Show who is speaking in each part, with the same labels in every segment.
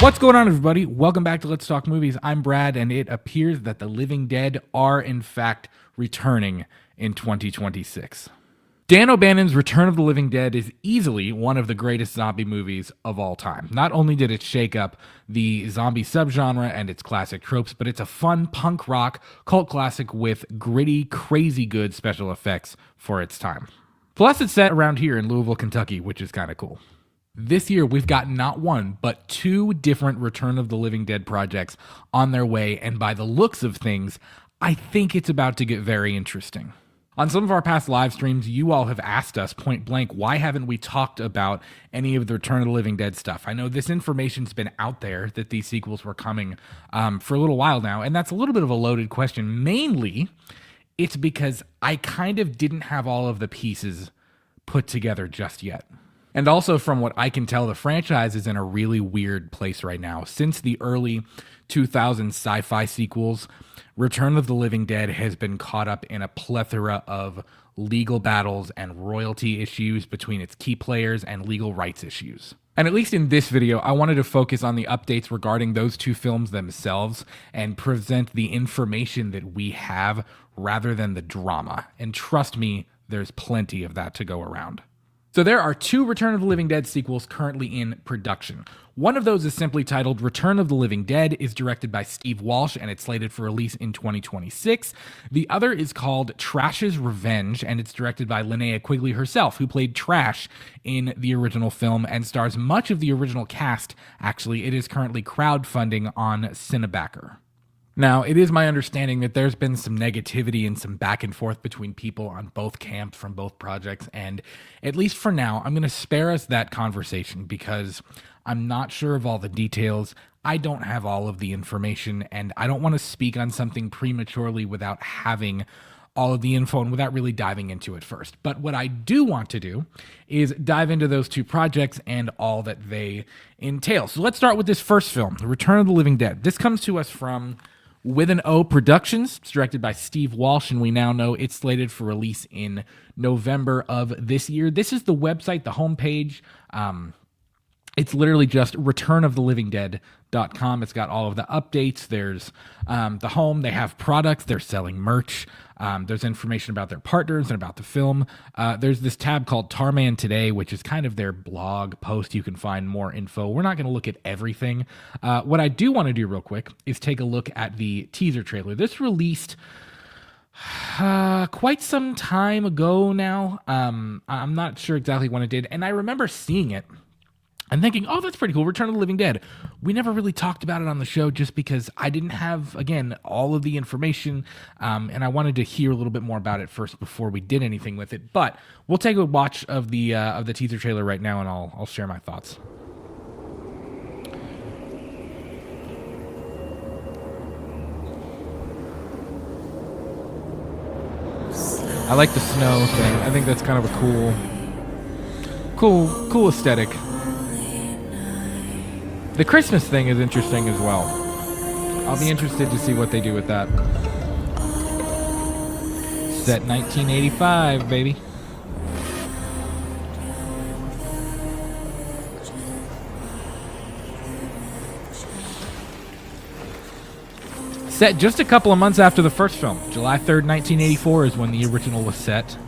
Speaker 1: What's going on, everybody? Welcome back to Let's Talk Movies. I'm Brad, and it appears that the living dead are, in fact, returning in 2026. Dan O'Bannon's Return of the Living Dead is easily one of the greatest zombie movies of all time. Not only did it shake up the zombie subgenre and its classic tropes, but it's a fun punk rock cult classic with gritty, crazy good special effects for its time. Plus, it's set around here in Louisville, Kentucky, which is kind of cool. This year, we've got not one, but two different Return of the Living Dead projects on their way, and by the looks of things, I think it's about to get very interesting. On some of our past live streams, you all have asked us point blank, why haven't we talked about any of the Return of the Living Dead stuff? I know this information's been out there that these sequels were coming for a little while now, and that's a little bit of a loaded question. Mainly, it's because I kind of didn't have all of the pieces put together just yet. And also, from what I can tell, the franchise is in a really weird place right now. Since the early 2000s sci-fi sequels, Return of the Living Dead has been caught up in a plethora of legal battles and royalty issues between its key players and legal rights issues. And at least in this video, I wanted to focus on the updates regarding those two films themselves and present the information that we have rather than the drama. And trust me, there's plenty of that to go around. So there are two Return of the Living Dead sequels currently in production. One of those is simply titled Return of the Living Dead, is directed by Steve Walsh, and it's slated for release in 2026. The other is called Trash's Revenge, and it's directed by Linnea Quigley herself, who played Trash in the original film and stars much of the original cast. Actually, it is currently crowdfunding on CineBacker. Now, it is my understanding that there's been some negativity and some back and forth between people on both camps from both projects, and at least for now, I'm going to spare us that conversation because I'm not sure of all the details. I don't have all of the information, and I don't want to speak on something prematurely without having all of the info and without really diving into it first. But what I do want to do is dive into those two projects and all that they entail. So let's start with this first film, The Return of the Living Dead. This comes to us from With an O Productions. It's directed by Steve Walsh, and we now know it's slated for release in November of this year. This is the website, the homepage. It's literally just returnofthelivingdead.com. It's got all of the updates. There's the home. They have products. They're selling merch. There's information about their partners and about the film. There's this tab called Tarman Today, which is kind of their blog post. You can find more info. We're not going to look at everything. What I do want to do real quick is take a look at the teaser trailer. This released quite some time ago now. I'm not sure exactly when it did, and I remember seeing it and thinking, oh, that's pretty cool, Return of the Living Dead. We never really talked about it on the show just because I didn't have, again, all of the information, and I wanted to hear a little bit more about it first before we did anything with it. But we'll take a watch of the teaser trailer right now, and I'll share my thoughts. I like the snow thing. I think that's kind of a cool aesthetic. The Christmas thing is interesting as well. I'll be interested to see what they do with that. Set 1985, baby. Set just a couple of months after the first film. July 3rd, 1984 is when the original was set.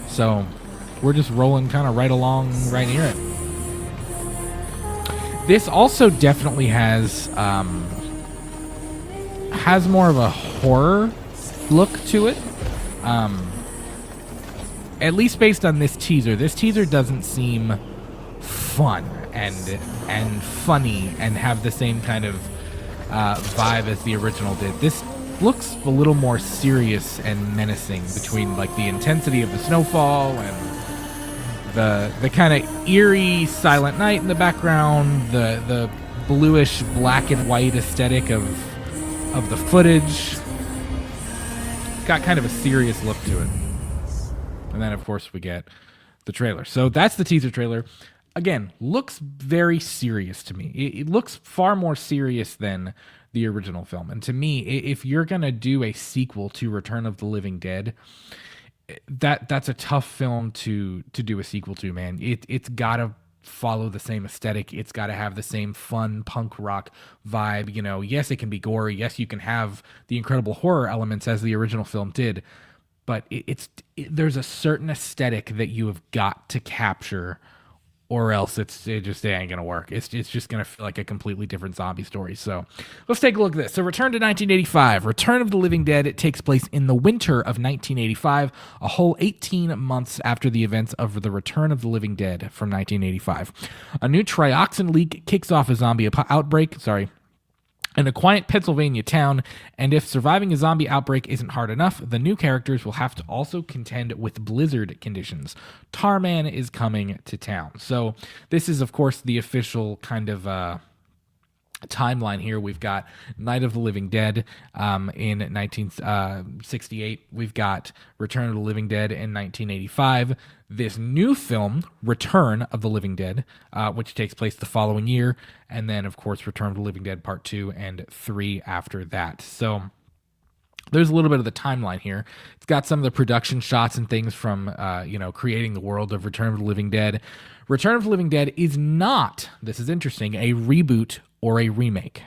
Speaker 1: So we're just rolling kind of right along right near it. This also definitely has more of a horror look to it. At least based on this teaser. This teaser doesn't seem fun and funny and have the same kind of vibe as the original did. This looks a little more serious and menacing between like the intensity of the snowfall and the kind of eerie Silent Night in the background, the bluish black and white aesthetic of the footage. Got kind of a serious look to it. And then of course we get the trailer. So that's the teaser trailer. Again, looks very serious to me. It looks far more serious than the original film. And to me, if you're going to do a sequel to Return of the Living Dead, that's a tough film to do a sequel to, man. It's gotta follow the same aesthetic. It's got to have the same fun punk rock vibe. Yes, it can be gory. Yes, you can have the incredible horror elements as the original film did, but there's a certain aesthetic that you have got to capture, or else it ain't gonna work. It's just gonna feel like a completely different zombie story. So let's take a look at this. So Return to 1985. Return of the Living Dead. It takes place in the winter of 1985, a whole 18 months after the events of the Return of the Living Dead from 1985. A new trioxin leak kicks off a zombie outbreak. In a quiet Pennsylvania town, and if surviving a zombie outbreak isn't hard enough, the new characters will have to also contend with blizzard conditions. Tarman is coming to town. So this is, of course, the official kind of timeline here. We've got Night of the Living Dead in 1968. We've got Return of the Living Dead in 1985. This new film, Return of the Living Dead, which takes place the following year, and then, of course, Return of the Living Dead Part 2 and 3 after that. So there's a little bit of the timeline here. It's got some of the production shots and things from, creating the world of Return of the Living Dead. Return of the Living Dead is not, this is interesting, a reboot or a remake,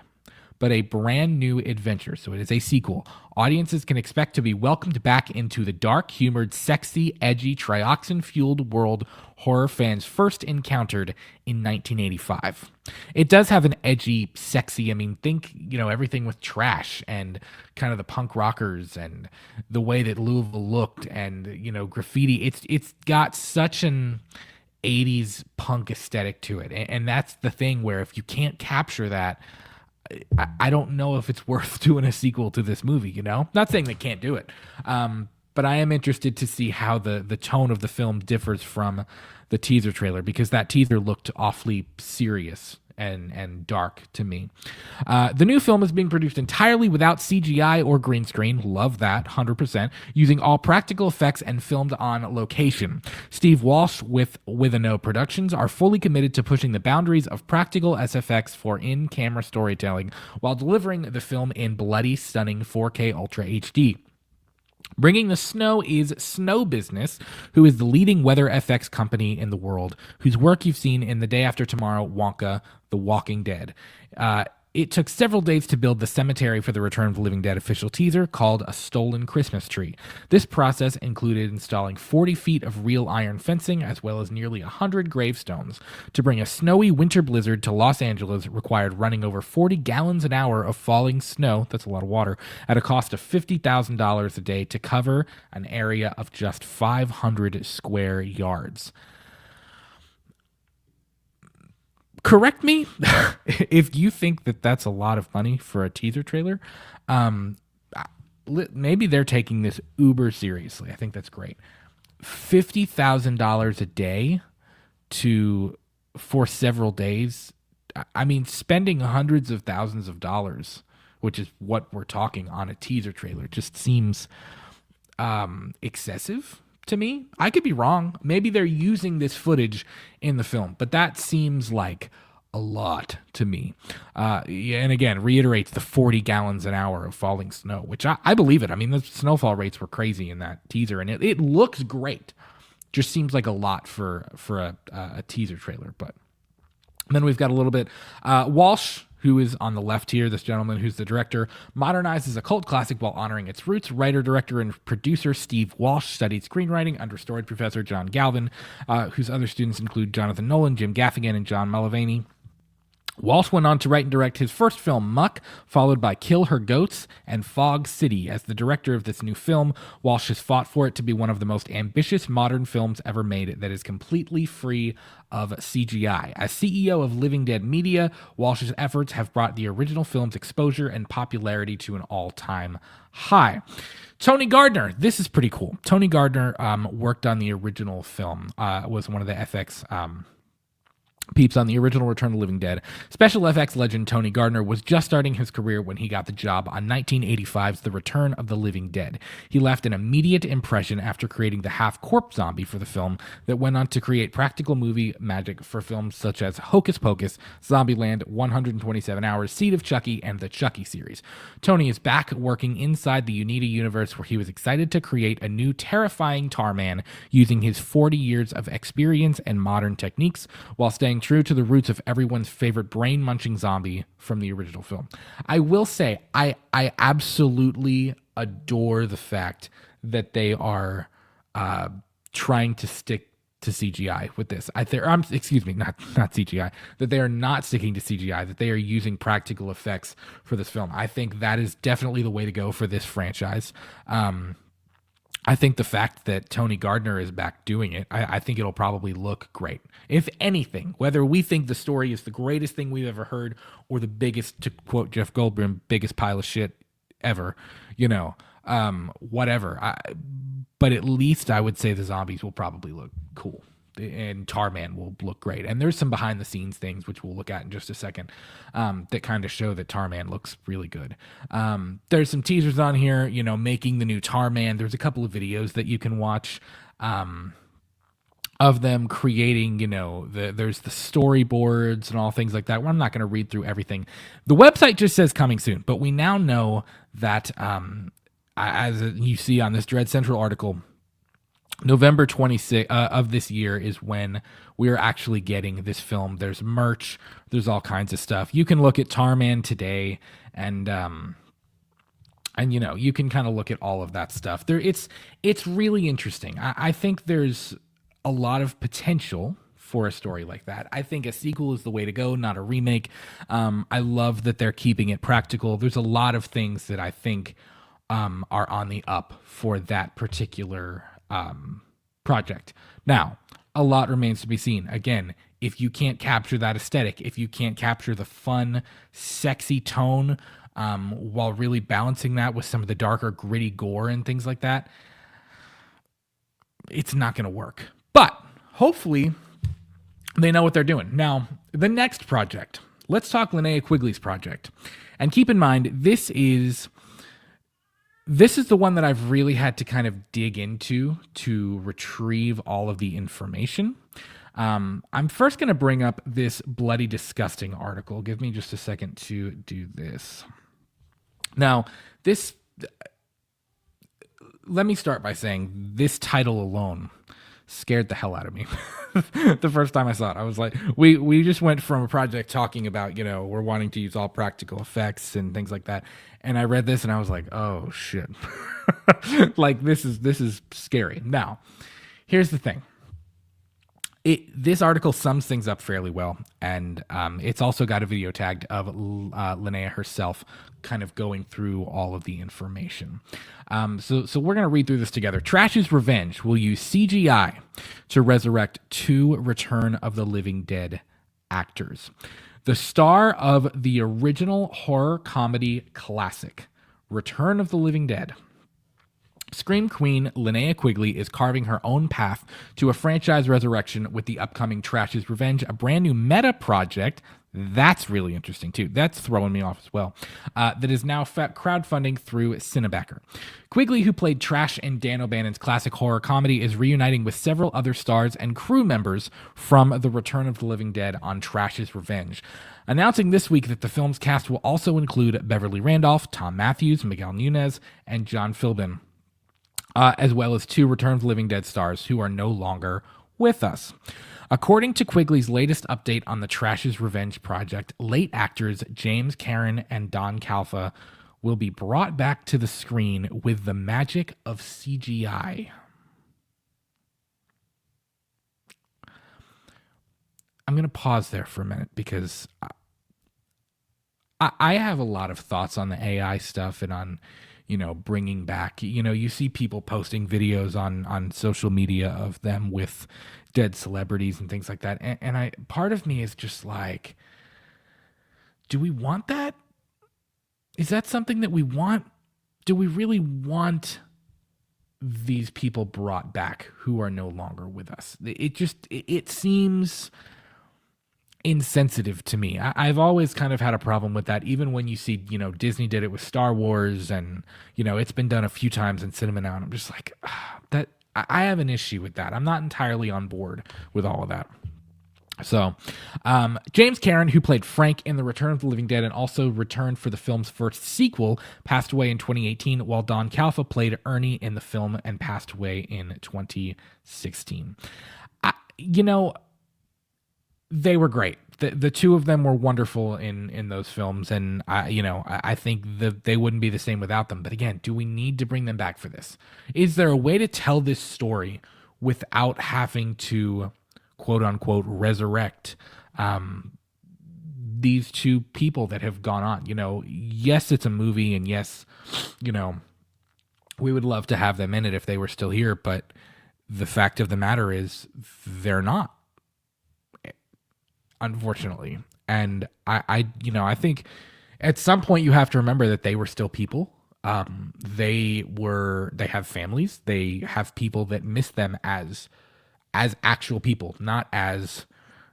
Speaker 1: but a brand new adventure. So it is a sequel. Audiences can expect to be welcomed back into the dark, humored, sexy, edgy, trioxin-fueled world horror fans first encountered in 1985. It does have an edgy, sexy, think, everything with trash and kind of the punk rockers and the way that Louisville looked and, graffiti. It's got such an 80s punk aesthetic to it. And that's the thing where if you can't capture that, I don't know if it's worth doing a sequel to this movie, Not saying they can't do it. But I am interested to see how the tone of the film differs from the teaser trailer, because that teaser looked awfully serious and dark to me. The new film is being produced entirely without CGI or green screen. Love that, 100%. Using all practical effects and filmed on location. Steve Walsh with Withano Productions are fully committed to pushing the boundaries of practical SFX for in-camera storytelling while delivering the film in bloody, stunning 4K Ultra HD. Bringing the snow is Snow Business, who is the leading weather FX company in the world, whose work you've seen in The Day After Tomorrow, Wonka, The Walking Dead. It took several days to build the cemetery for the Return of the Living Dead official teaser called A Stolen Christmas Tree. This process included installing 40 feet of real iron fencing as well as nearly 100 gravestones. To bring a snowy winter blizzard to Los Angeles required running over 40 gallons an hour of falling snow, that's a lot of water, at a cost of $50,000 a day to cover an area of just 500 square yards. Correct me if you think that that's a lot of money for a teaser trailer. Maybe they're taking this uber seriously. I think that's great. $50,000 a day for several days. Spending hundreds of thousands of dollars, which is what we're talking on a teaser trailer, just seems excessive to me. I could be wrong. Maybe they're using this footage in the film, but that seems like a lot to me. And again, reiterates the 40 gallons an hour of falling snow, which I believe it. The snowfall rates were crazy in that teaser, and it looks great. Just seems like a lot for a teaser trailer. But then we've got a little bit Walsh, who is on the left here, this gentleman who's the director, modernizes a cult classic while honoring its roots. Writer, director, and producer Steve Walsh studied screenwriting under storied professor John Galvin, whose other students include Jonathan Nolan, Jim Gaffigan, and John Mullivany. Walsh went on to write and direct his first film, Muck, followed by Kill Her Goats and Fog City. As the director of this new film, Walsh has fought for it to be one of the most ambitious modern films ever made that is completely free of CGI. As CEO of Living Dead Media, Walsh's efforts have brought the original film's exposure and popularity to an all-time high. Tony Gardner, this is pretty cool. Tony Gardner worked on the original film, was one of the FX peeps on the original Return of the Living Dead, special FX legend Tony Gardner was just starting his career when he got the job on 1985's The Return of the Living Dead. He left an immediate impression after creating the half-corpse zombie for the film that went on to create practical movie magic for films such as Hocus Pocus, Zombieland, 127 Hours, Seed of Chucky, and the Chucky series. Tony is back working inside the Unida universe, where he was excited to create a new terrifying Tarman using his 40 years of experience and modern techniques while staying true to the roots of everyone's favorite brain-munching zombie from the original film. I will say, I absolutely adore the fact that they are trying to stick to CGI with this. Excuse me, not CGI. That they are not sticking to CGI, that they are using practical effects for this film. I think that is definitely the way to go for this franchise. I think the fact that Tony Gardner is back doing it, I think it'll probably look great. If anything, whether we think the story is the greatest thing we've ever heard or the biggest, to quote Jeff Goldblum, biggest pile of shit ever, whatever. But at least I would say the zombies will probably look cool. And Tarman will look great. And there's some behind the scenes things, which we'll look at in just a second, that kind of show that Tarman looks really good. There's some teasers on here, making the new Tarman. There's a couple of videos that you can watch of them creating, there's the storyboards and all things like that. Well, I'm not going to read through everything. The website just says coming soon, but we now know that, as you see on this Dread Central article, November 26th of this year is when we're actually getting this film. There's merch. There's all kinds of stuff. You can look at Tarman today, and you can kind of look at all of that stuff. It's really interesting. I think there's a lot of potential for a story like that. I think a sequel is the way to go, not a remake. I love that they're keeping it practical. There's a lot of things that I think are on the up for that particular project. Now, a lot remains to be seen. Again, if you can't capture that aesthetic, if you can't capture the fun, sexy tone, while really balancing that with some of the darker, gritty gore and things like that, it's not going to work. But hopefully they know what they're doing. Now, the next project. Let's talk Linnea Quigley's project. And keep in mind, this is the one that I've really had to kind of dig into to retrieve all of the information. I'm first going to bring up this Bloody Disgusting article. Give me just a second to do this. Now, let me start by saying this title alone scared the hell out of me. The first time I saw it, I was like, we just went from a project talking about, we're wanting to use all practical effects and things like that. And I read this and I was like, oh shit. Like this is scary. Now, here's the thing. This article sums things up fairly well, and it's also got a video tagged of Linnea herself kind of going through all of the information. So we're going to read through this together. Trash's Revenge will use CGI to resurrect 2 Return of the Living Dead actors. The star of the original horror comedy classic, Return of the Living Dead, Scream Queen Linnea Quigley is carving her own path to a franchise resurrection with the upcoming Trash's Revenge, a brand new meta project. That's really interesting too. That's throwing me off as well. That is now crowdfunding through CineBacker. Quigley, who played Trash in Dan O'Bannon's classic horror comedy, is reuniting with several other stars and crew members from The Return of the Living Dead on Trash's Revenge. Announcing this week that the film's cast will also include Beverly Randolph, Tom Matthews, Miguel Nunez, and John Philbin, as well as 2 Return of the Living Dead stars who are no longer with us. According to Quigley's latest update on the Trash's Revenge project, late actors James Karen and Don Calfa will be brought back to the screen with the magic of CGI. I'm going to pause there for a minute because I have a lot of thoughts on the AI stuff and on, bringing back, you see people posting videos on social media of them with dead celebrities and things like that. And part of me is just like, do we want that? Is that something that we want? Do we really want these people brought back who are no longer with us? It seems insensitive to me. I've always kind of had a problem with that, even when you see, Disney did it with Star Wars, and, it's been done a few times in cinema now, and I'm just like, that I have an issue with that. I'm not entirely on board with all of that. So, James Karen, who played Frank in The Return of the Living Dead and also returned for the film's first sequel, passed away in 2018, while Don Calfa played Ernie in the film and passed away in 2016. They were great. The two of them were wonderful in those films, and I think that they wouldn't be the same without them. But again, do we need to bring them back for this? Is there a way to tell this story without having to, quote unquote, resurrect these two people that have gone on? Yes, it's a movie, and yes, we would love to have them in it if they were still here, but the fact of the matter is they're not, unfortunately. And I think at some point you have to remember that they were still people. They have families. They have people that miss them as actual people, not as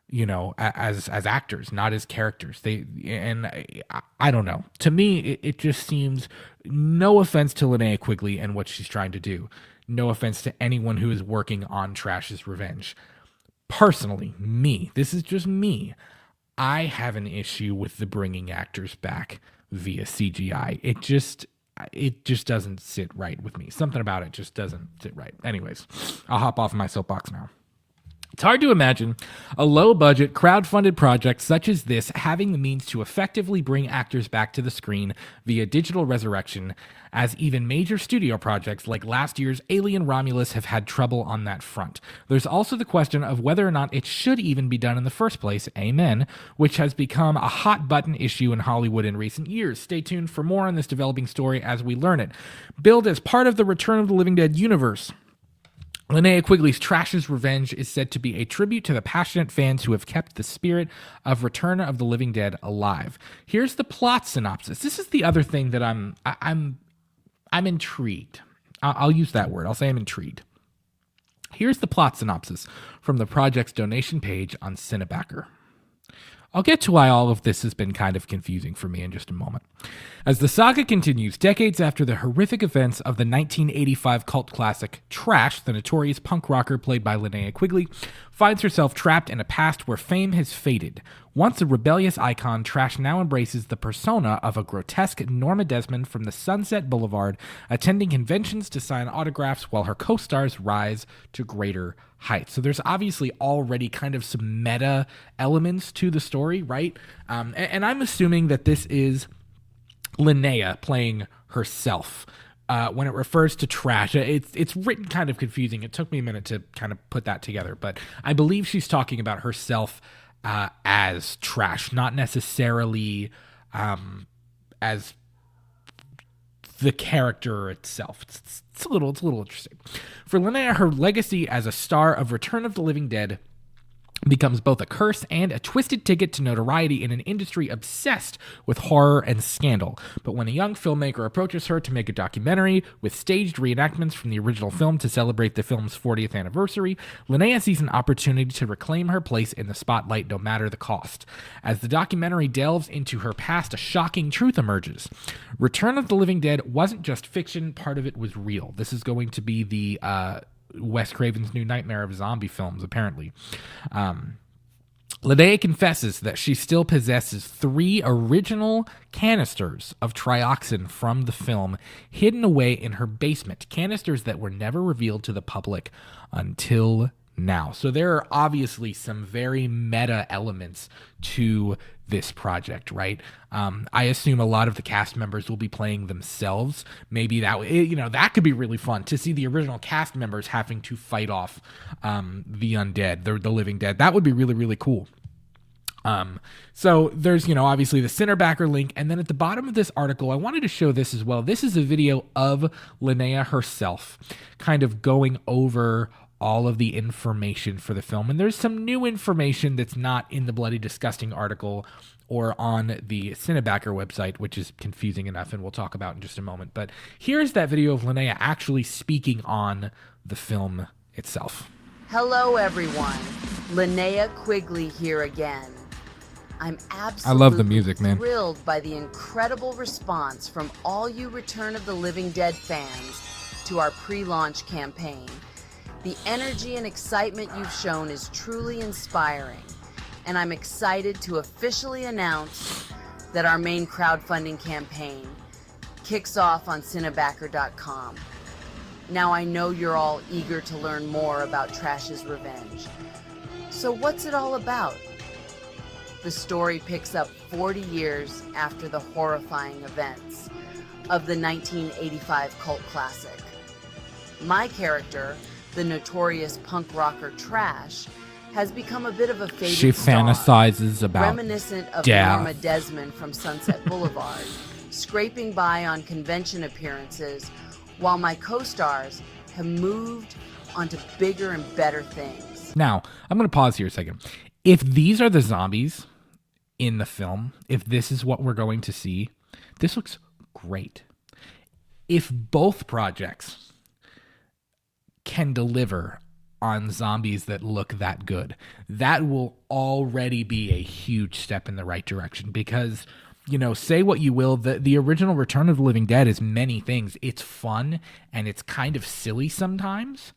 Speaker 1: as actors, not as characters. I don't know. To me, it just seems, no offense to Linnea Quigley and what she's trying to do, no offense to anyone who is working on Trash's Revenge. Personally, this is just me, I have an issue with the bringing actors back via CGI. It just doesn't sit right with me. Something about it just doesn't sit right. Anyways, I'll hop off my soapbox now. It's hard to imagine a low-budget, crowd-funded project such as this having the means to effectively bring actors back to the screen via digital resurrection, as even major studio projects like last year's Alien Romulus have had trouble on that front. There's also the question of whether or not it should even be done in the first place, amen, which has become a hot-button issue in Hollywood in recent years. Stay tuned for more on this developing story as we learn it. Billed as part of the Return of the Living Dead universe, Linnea Quigley's Trash's Revenge is said to be a tribute to the passionate fans who have kept the spirit of Return of the Living Dead alive. Here's the plot synopsis. This is the other thing that I'm intrigued. I'll use that word. I'll say I'm intrigued. Here's the plot synopsis from the project's donation page on CineBacker. I'll get to why all of this has been kind of confusing for me in just a moment. As the saga continues, decades after the horrific events of the 1985 cult classic Trash, the notorious punk rocker played by Linnea Quigley finds herself trapped in a past where fame has faded. Once a rebellious icon, Trash now embraces the persona of a grotesque Norma Desmond from the Sunset Boulevard, attending conventions to sign autographs while her co-stars rise to greater heights. So there's obviously already kind of some meta elements to the story, right? And I'm assuming that this is Linnea playing herself. When it refers to Trash, it's written kind of confusing. It took me a minute to kind of put that together, but I believe she's talking about herself as Trash, not necessarily as the character itself. It's a little interesting. For Linnea, her legacy as a star of Return of the Living Dead becomes both a curse and a twisted ticket to notoriety in an industry obsessed with horror and scandal. But when a young filmmaker approaches her to make a documentary with staged reenactments from the original film to celebrate the film's 40th anniversary, Linnea sees an opportunity to reclaim her place in the spotlight no matter the cost. As the documentary delves into her past, a shocking truth emerges. Return of the Living Dead wasn't just fiction, part of it was real. This is going to be the Wes Craven's new nightmare of zombie films, apparently. Linnea confesses that she still possesses 3 original canisters of trioxin from the film hidden away in her basement, canisters that were never revealed to the public until now. So there are obviously some very meta elements to this project, right? I assume a lot of the cast members will be playing themselves. Maybe that could be really fun to see the original cast members having to fight off the undead, the living dead. That would be really, really cool. So there's, obviously the CineBacker link. And then at the bottom of this article, I wanted to show this as well. This is a video of Linnea herself kind of going over all of the information for the film. And there's some new information that's not in the Bloody Disgusting article or on the CineBacker website, which is confusing enough, and we'll talk about in just a moment. But here's that video of Linnea actually speaking on the film itself.
Speaker 2: Hello, everyone. Linnea Quigley here again. I'm
Speaker 1: I love the
Speaker 2: absolutely
Speaker 1: music, man.
Speaker 2: thrilled by the incredible response from all you Return of the Living Dead fans to our pre-launch campaign. The energy and excitement you've shown is truly inspiring, and I'm excited to officially announce that our main crowdfunding campaign kicks off on CineBacker.com. Now I know you're all eager to learn more about Trash's Revenge. So what's it all about? The story picks up 40 years after the horrifying events of the 1985 cult classic. My character, the notorious punk rocker Trash, has become a bit of a faded
Speaker 1: She
Speaker 2: star,
Speaker 1: fantasizes about
Speaker 2: reminiscent of
Speaker 1: death.
Speaker 2: Norma Desmond from Sunset Boulevard, scraping by on convention appearances, while my co-stars have moved onto bigger and better things.
Speaker 1: Now, I'm going to pause here a second. If these are the zombies in the film, if this is what we're going to see, this looks great. If both projects can deliver on zombies that look that good, that will already be a huge step in the right direction. Because, you know, say what you will, the original Return of the Living Dead is many things. It's fun and it's kind of silly sometimes,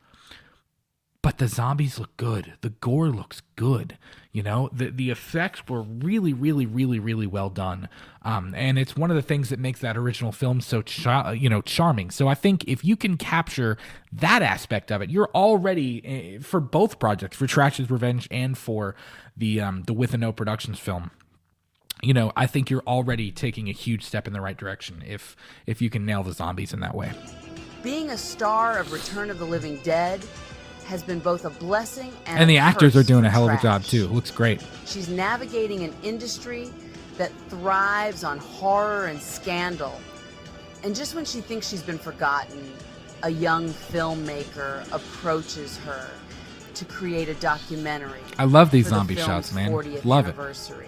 Speaker 1: but the zombies look good. The gore looks good. You know, the effects were really, really, really, really well done. And it's one of the things that makes that original film so, charming. So I think if you can capture that aspect of it, you're already, for both projects, for Trash's Revenge and for the With a No Productions film, you know, I think you're already taking a huge step in the right direction if you can nail the zombies in that way.
Speaker 2: Being a star of Return of the Living Dead has been both a blessing
Speaker 1: And the
Speaker 2: a
Speaker 1: actors
Speaker 2: curse
Speaker 1: are doing a
Speaker 2: for
Speaker 1: hell of a
Speaker 2: Trash.
Speaker 1: job too. It looks great.
Speaker 2: She's navigating an industry that thrives on horror and scandal. And just when she thinks she's been forgotten, a young filmmaker approaches her to create a documentary.
Speaker 1: I love these
Speaker 2: for the
Speaker 1: zombie
Speaker 2: film's
Speaker 1: shots, man.
Speaker 2: 40th
Speaker 1: Love it.
Speaker 2: anniversary.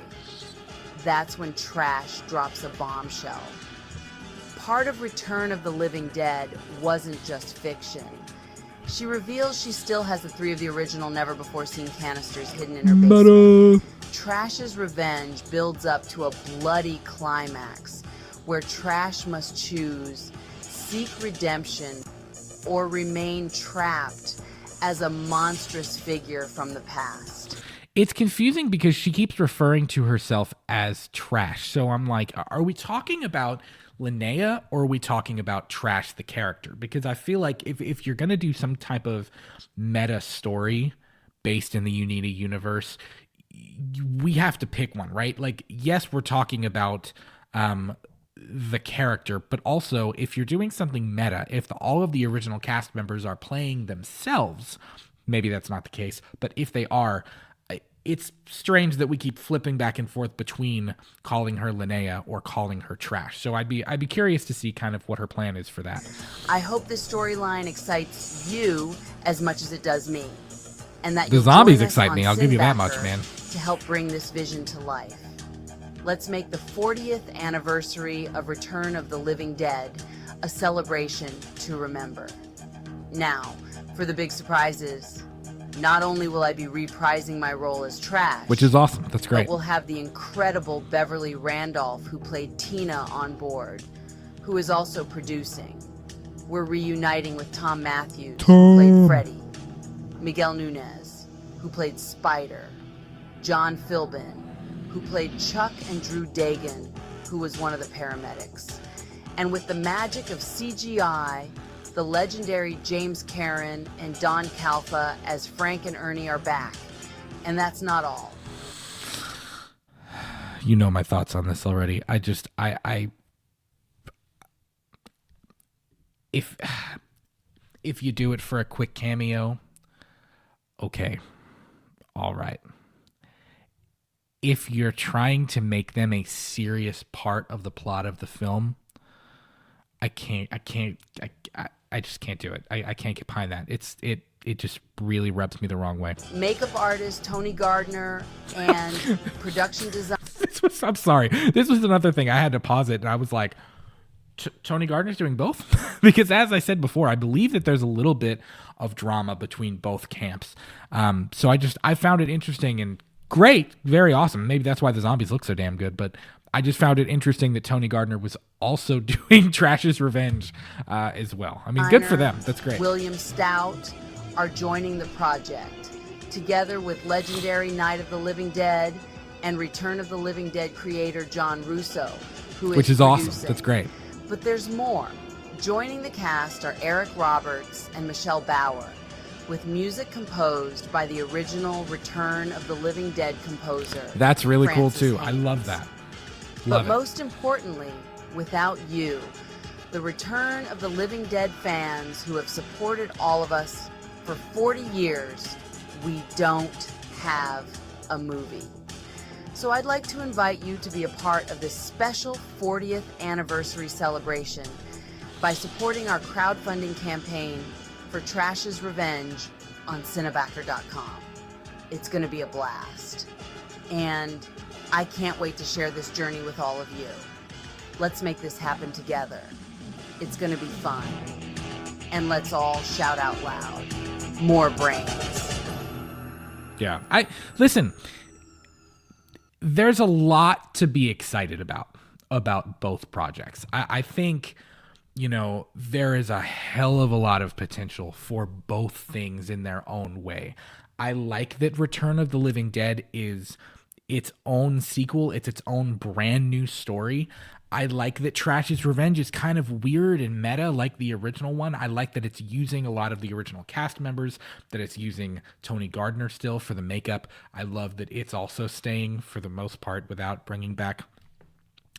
Speaker 2: That's when Trash drops a bombshell. Part of Return of the Living Dead wasn't just fiction. She reveals she still has the 3 of the original never-before-seen canisters hidden in her basement. Trash's revenge builds up to a bloody climax where Trash must choose seek redemption or remain trapped as a monstrous figure from the past.
Speaker 1: It's confusing because she keeps referring to herself as Trash. So I'm like, are we talking about Linnea or are we talking about Trash the character? Because I feel like if you're going to do some type of meta story based in the Unity universe, we have to pick one, right? Like, yes, we're talking about the character, but also if you're doing something meta, if all of the original cast members are playing themselves, maybe that's not the case, but if they are, it's strange that we keep flipping back and forth between calling her Linnea or calling her Trash. So I'd be curious to see kind of what her plan is for that.
Speaker 2: I hope this storyline excites you as much as it does me, and that
Speaker 1: The zombies excite me. I'll give you that much,
Speaker 2: CineBacker
Speaker 1: man.
Speaker 2: to help bring this vision to life. Let's make the 40th anniversary of Return of the Living Dead a celebration to remember. Now, for the big surprises. Not only will I be reprising my role as Trash,
Speaker 1: Which is awesome. That's great.
Speaker 2: but we'll have the incredible Beverly Randolph, who played Tina, on board, who is also producing. We're reuniting with Tom Matthews, who played Freddy, Miguel Nunez, who played Spider, John Philbin, who played Chuck and Drew Dagan, who was one of the paramedics. And with the magic of CGI, the legendary James Karen and Don Calfa as Frank and Ernie are back. And that's not all.
Speaker 1: You know my thoughts on this already. If you do it for a quick cameo, okay. All right. If you're trying to make them a serious part of the plot of the film, I just can't do it. I can't get behind that. It just really rubs me the wrong way.
Speaker 2: Makeup artist Tony Gardner and production design.
Speaker 1: I'm sorry. This was another thing. I had to pause it, and I was like, Tony Gardner's doing both? Because as I said before, I believe that there's a little bit of drama between both camps. So I found it interesting and great, very awesome. Maybe that's why the zombies look so damn good. But I just found it interesting that Tony Gardner was also doing Trash's Revenge as well. I mean, good for them. That's great.
Speaker 2: William Stout are joining the project, together with legendary Night of the Living Dead and Return of the Living Dead creator John Russo,
Speaker 1: which is awesome. That's great.
Speaker 2: But there's more. Joining the cast are Eric Roberts and Michelle Bauer, with music composed by the original Return of the Living Dead composer.
Speaker 1: That's really
Speaker 2: Francis
Speaker 1: cool too.
Speaker 2: Hayes.
Speaker 1: I love that.
Speaker 2: But most importantly, without you, the Return of the Living Dead fans who have supported all of us for 40 years, we don't have a movie. So I'd like to invite you to be a part of this special 40th anniversary celebration by supporting our crowdfunding campaign for Trash's Revenge on CineBacker.com. It's going to be a blast. And I can't wait to share this journey with all of you. Let's make this happen together. It's going to be fun. And let's all shout out loud. More brains.
Speaker 1: Yeah. Listen, there's a lot to be excited about both projects. I think, there is a hell of a lot of potential for both things in their own way. I like that Return of the Living Dead is its own sequel. It's its own brand new story. I like that Trash's Revenge is kind of weird and meta like the original one. I like that it's using a lot of the original cast members, that it's using Tony Gardner still for the makeup. I love that it's also staying, for the most part, without bringing back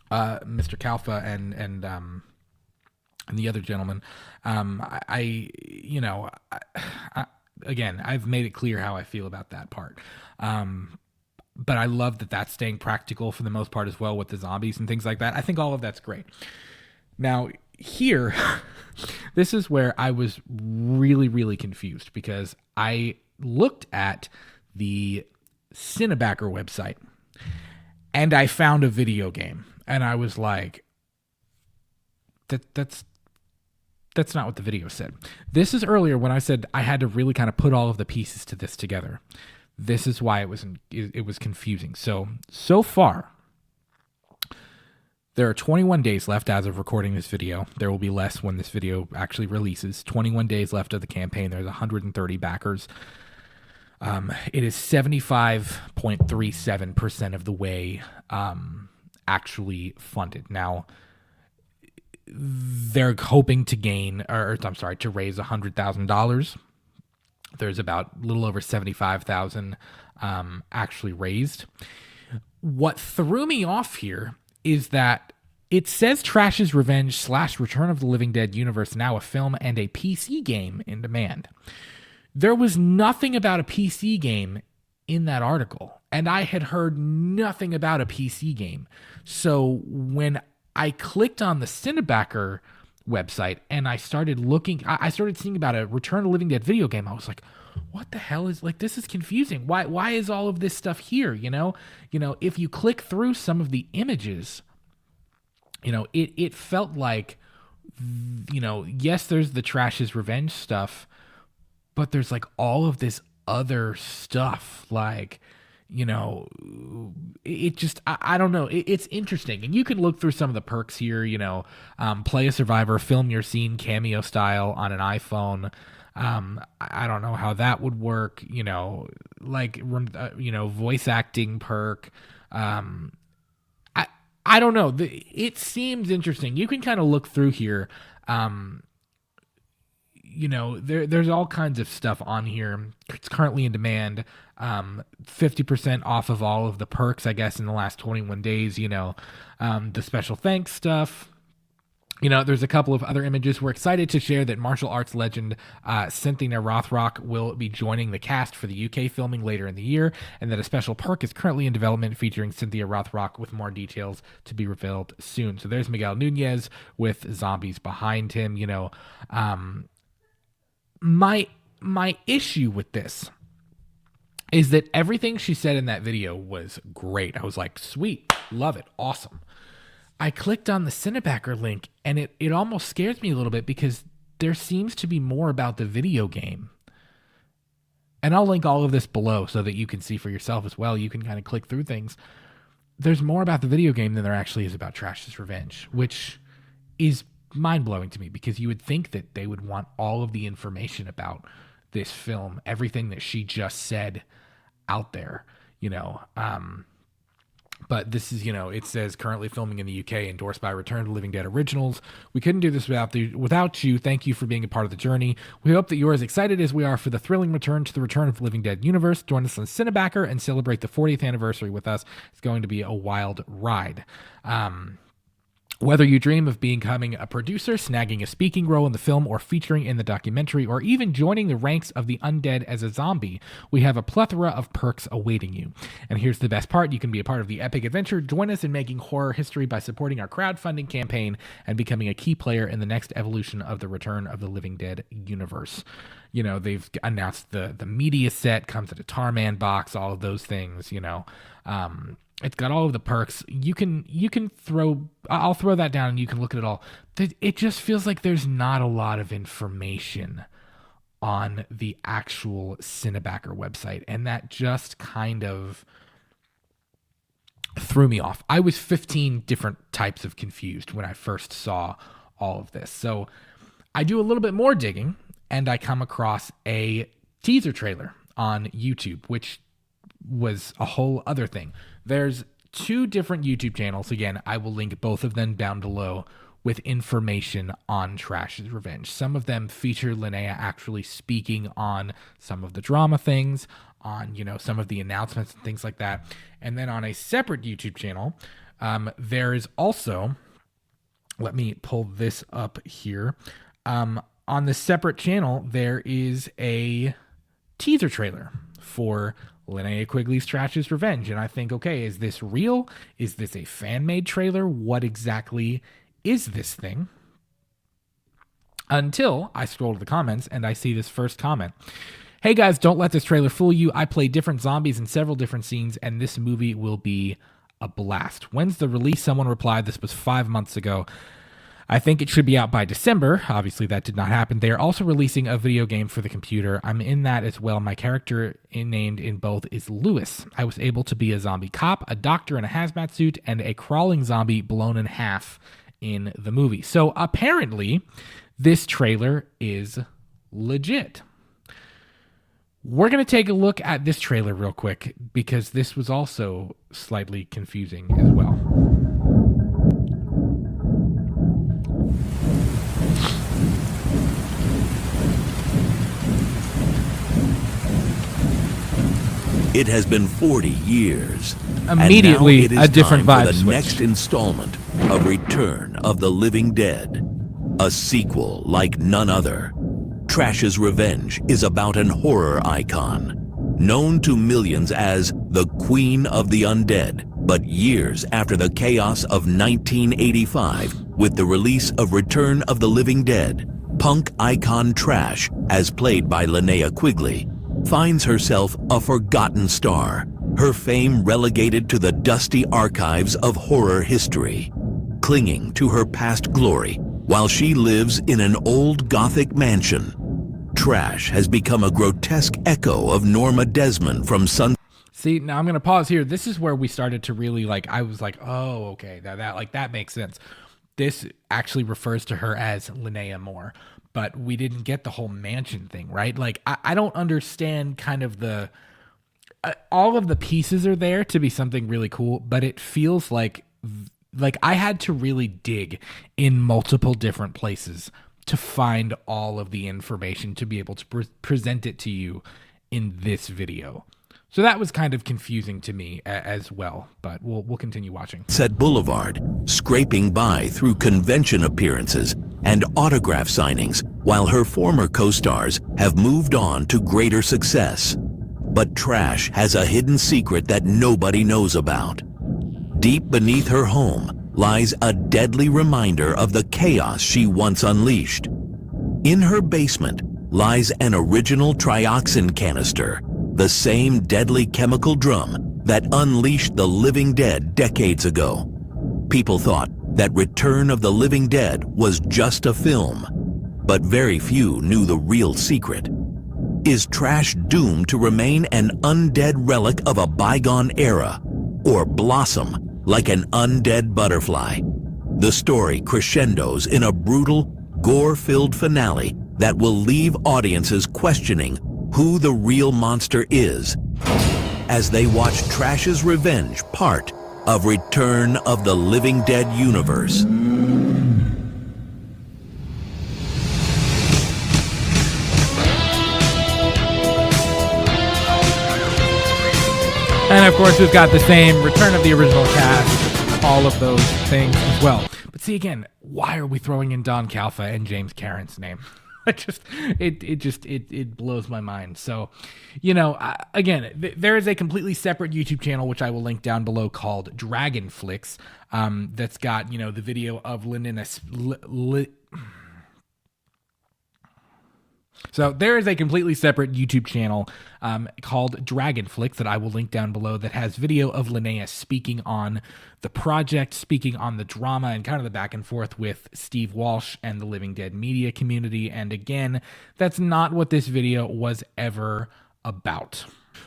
Speaker 1: Mr. Kalfa and the other gentleman. Again, I've made it clear how I feel about that part. But I love that that's staying practical for the most part as well with the zombies and things like that. I think all of that's great. Now, here, this is where I was really, really confused, because I looked at the CineBacker website and I found a video game, and I was like, that's not what the video said. This is earlier when I said I had to really kind of put all of the pieces to this together. This is why it was confusing. So far, there are 21 days left as of recording this video. There will be less when this video actually releases. 21 days left of the campaign. There's 130 backers. It is 75.37% of the way actually funded. Now, they're hoping to to raise $100,000. There's about a little over 75,000 actually raised. What threw me off here is that it says Trash's Revenge / Return of the Living Dead universe now a film and a PC game in demand. There was nothing about a PC game in that article, and I had heard nothing about a PC game. So when I clicked on the CineBacker website and I started seeing about a Return of the Living Dead video game. I was like, what the hell is, this is confusing. Why is all of this stuff here? If you click through some of the images, it felt like, yes, there's the Trash's Revenge stuff, but there's all of this other stuff, it just, I don't know. It's interesting. And you can look through some of the perks here, play a survivor, film your scene cameo style on an iPhone. I don't know how that would work, voice acting perk. I don't know. It seems interesting. You can kind of look through here. There's all kinds of stuff on here. It's currently in demand. 50% off of all of the perks, I guess, in the last 21 days, the special thanks stuff. There's a couple of other images. We're excited to share that martial arts legend Cynthia Rothrock will be joining the cast for the UK filming later in the year, and that a special perk is currently in development featuring Cynthia Rothrock, with more details to be revealed soon. So there's Miguel Nunez with zombies behind him. My issue with this is that everything she said in that video was great. I was like, sweet, love it, awesome. I clicked on the CineBacker link, and it almost scares me a little bit, because there seems to be more about the video game and I'll link all of this below so that you can see for yourself as well. You can kind of click through things. There's more about the video game than there actually is about Trash's Revenge, which is mind-blowing to me, because you would think that they would want all of the information about this film, everything that she just said out there, but this is, it says currently filming in the UK, endorsed by Return of the Living Dead Originals. We couldn't do this without you. Thank you for being a part of the journey. We hope that you're as excited as we are for the thrilling return to the Return of the Living Dead universe. Join us on CineBacker and celebrate the 40th anniversary with us. It's going to be a wild ride. Whether you dream of becoming a producer, snagging a speaking role in the film, or featuring in the documentary, or even joining the ranks of the undead as a zombie, we have a plethora of perks awaiting you. And here's the best part. You can be a part of the epic adventure. Join us in making horror history by supporting our crowdfunding campaign and becoming a key player in the next evolution of the Return of the Living Dead universe. They've announced the media set, comes at a Tarman box, all of those things, It's got all of the perks. I'll throw that down and you can look at it all. It just feels like there's not a lot of information on the actual CineBacker website. And that just kind of threw me off. I was 15 different types of confused when I first saw all of this. So I do a little bit more digging and I come across a teaser trailer on YouTube, which was a whole other thing. There's 2 different YouTube channels. Again, I will link both of them down below with information on Trash's Revenge. Some of them feature Linnea actually speaking on some of the drama things, on, some of the announcements and things like that. And then on a separate YouTube channel, there is also, let me pull this up here. On the separate channel, there is a teaser trailer for Linnea Quigley's Trash's Revenge. And I think, okay, is this real? Is this a fan-made trailer? What exactly is this thing? Until I scroll to the comments and I see this first comment. Hey guys, don't let this trailer fool you. I play different zombies in several different scenes, and this movie will be a blast. When's the release? Someone replied, this was 5 months ago. I think it should be out by December. Obviously, that did not happen. They are also releasing a video game for the computer. I'm in that as well. My character named in both is Lewis. I was able to be a zombie cop, a doctor in a hazmat suit, and a crawling zombie blown in half in the movie. So apparently, this trailer is legit. We're going to take a look at this trailer real quick because this was also slightly confusing as well.
Speaker 3: It has been 40 years.
Speaker 1: Immediately,
Speaker 3: and now it is
Speaker 1: a different
Speaker 3: time
Speaker 1: vibe
Speaker 3: for the
Speaker 1: switch.
Speaker 3: next installment of Return of the Living Dead. A sequel like none other. Trash's Revenge is about an horror icon, known to millions as the Queen of the Undead. But years after the chaos of 1985, with the release of Return of the Living Dead, punk icon Trash, as played by Linnea Quigley, finds herself a forgotten star, her fame relegated to the dusty archives of horror history. Clinging to her past glory while she lives in an old Gothic mansion, Trash has become a grotesque echo of Norma Desmond from
Speaker 1: See, now I'm going to pause here. This is where we started to really I was like, oh, okay, that makes sense. This actually refers to her as Linnea Moore, but we didn't get the whole mansion thing, right? I don't understand kind of all of the pieces are there to be something really cool, but it feels like I had to really dig in multiple different places to find all of the information to be able to present it to you in this video. So that was kind of confusing to me as well, but we'll continue watching.
Speaker 3: Sunset Boulevard, scraping by through convention appearances and autograph signings, while her former co-stars have moved on to greater success. But Trash has a hidden secret that nobody knows about. Deep beneath her home lies a deadly reminder of the chaos she once unleashed. In her basement lies an original trioxin canister, the same deadly chemical drum that unleashed the living dead decades ago. People thought that Return of the Living Dead was just a film, but very few knew the real secret. Is trash doomed to remain an undead relic of a bygone era, or blossom like an undead butterfly? The story crescendos in a brutal, gore-filled finale that will leave audiences questioning who the real monster is as they watch Trash's Revenge, part of Return of the Living Dead universe.
Speaker 1: And of course, we've got the same return of the original cast, all of those things as well. But see, again, why are we throwing in Don Calfa and James Cameron's name? It blows my mind. So, again, there is a completely separate YouTube channel, which I will link down below, called Dragonflix, that's got, the video of Lyndon. So there is a completely separate YouTube channel called Dragonflix that I will link down below that has video of Linnea speaking on the project, speaking on the drama, and kind of the back and forth with Steve Walsh and the Living Dead media community. And again, that's not what this video was ever about.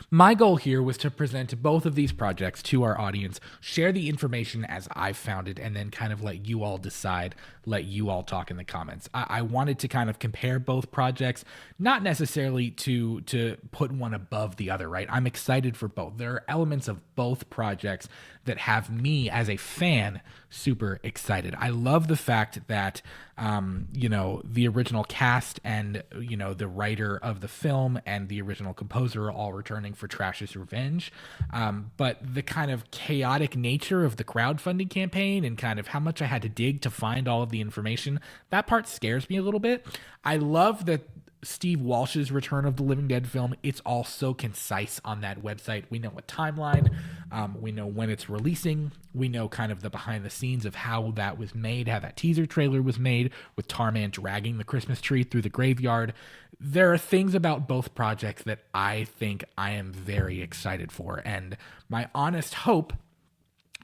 Speaker 1: My goal here was to present both of these projects to our audience, share the information as I've found it, and then kind of let you all decide, let you all talk in the comments. I wanted to kind of compare both projects, not necessarily to put one above the other, right? I'm excited for both. There are elements of both projects that have me as a fan super excited. I love the fact that, the original cast and, the writer of the film and the original composer are all returning for Trash's Revenge. But the kind of chaotic nature of the crowdfunding campaign and kind of how much I had to dig to find all of the information, that part scares me a little bit. I love that Steve Walsh's Return of the Living Dead film, it's all so concise on that website. We know a timeline, we know when it's releasing, we know kind of the behind the scenes of how that was made, how that teaser trailer was made with Tarman dragging the Christmas tree through the graveyard. There are things about both projects that I think I am very excited for, and my honest hope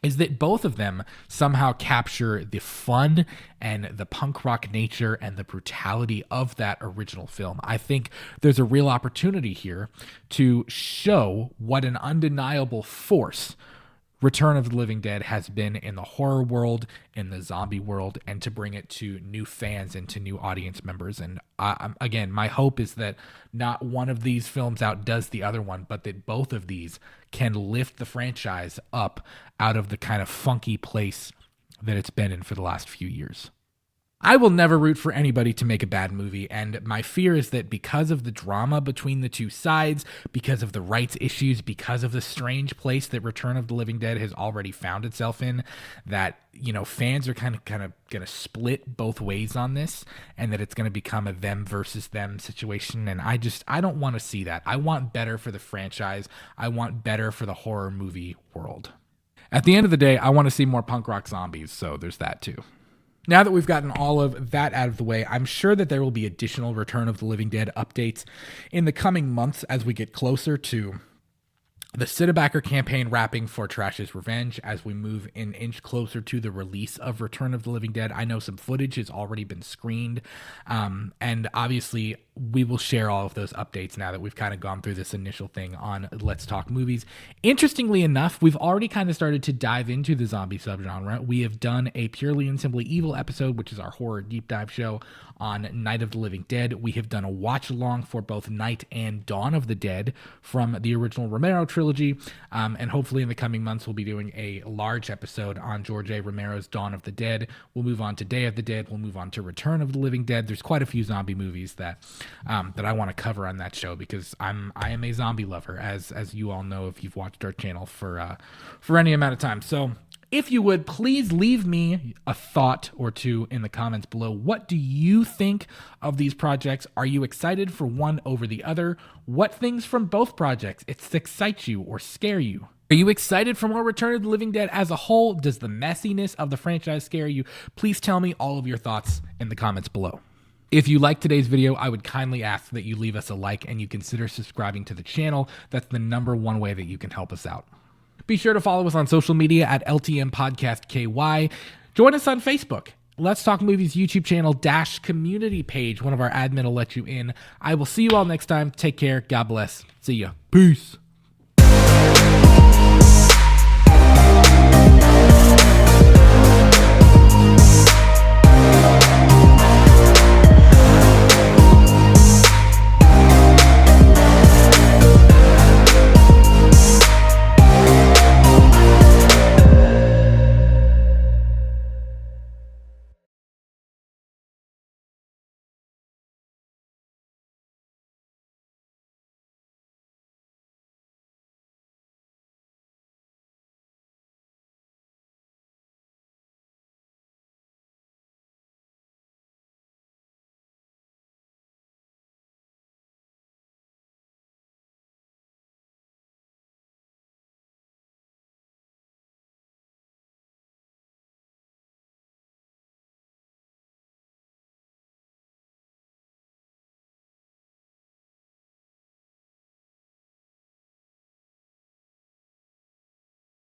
Speaker 1: is that both of them somehow capture the fun and the punk rock nature and the brutality of that original film. I think there's a real opportunity here to show what an undeniable force Return of the Living Dead has been in the horror world, in the zombie world, and to bring it to new fans and to new audience members. And again, my hope is that not one of these films outdoes the other one, but that both of these can lift the franchise up out of the kind of funky place that it's been in for the last few years. I will never root for anybody to make a bad movie, and my fear is that because of the drama between the two sides, because of the rights issues, because of the strange place that Return of the Living Dead has already found itself in, that, fans are kind of going to split both ways on this, and that it's going to become a them versus them situation, and I don't want to see that. I want better for the franchise. I want better for the horror movie world. At the end of the day, I want to see more punk rock zombies, so there's that too. Now that we've gotten all of that out of the way, I'm sure that there will be additional Return of the Living Dead updates in the coming months as we get closer to the CineBacker campaign wrapping for Trash's Revenge, as we move an inch closer to the release of Return of the Living Dead. I know some footage has already been screened, and obviously we will share all of those updates now that we've kind of gone through this initial thing on Let's Talk Movies. Interestingly enough, we've already kind of started to dive into the zombie subgenre. We have done a Purely and Simply Evil episode, which is our horror deep dive show on Night of the Living Dead. We have done a watch along for both Night and Dawn of the Dead from the original Romero trilogy, and hopefully in the coming months we'll be doing a large episode on George A. Romero's Dawn of the Dead. We'll move on to Day of the Dead. We'll move on to Return of the Living Dead. There's quite a few zombie movies that I want to cover on that show, because I am a zombie lover, as you all know if you've watched our channel for any amount of time. So if you would, please leave me a thought or two in the comments below. What do you think of these projects? Are you excited for one over the other? What things from both projects excite you or scare you? Are you excited for more Return of the Living Dead as a whole? Does the messiness of the franchise scare you? Please tell me all of your thoughts in the comments below. If you liked today's video, I would kindly ask that you leave us a like and you consider subscribing to the channel. That's the #1 way that you can help us out. Be sure to follow us on social media at LTM Podcast KY. Join us on Facebook Let's Talk Movies YouTube channel / community page. One of our admin will let you in. I will see you all next time. Take care. God bless. See ya. Peace.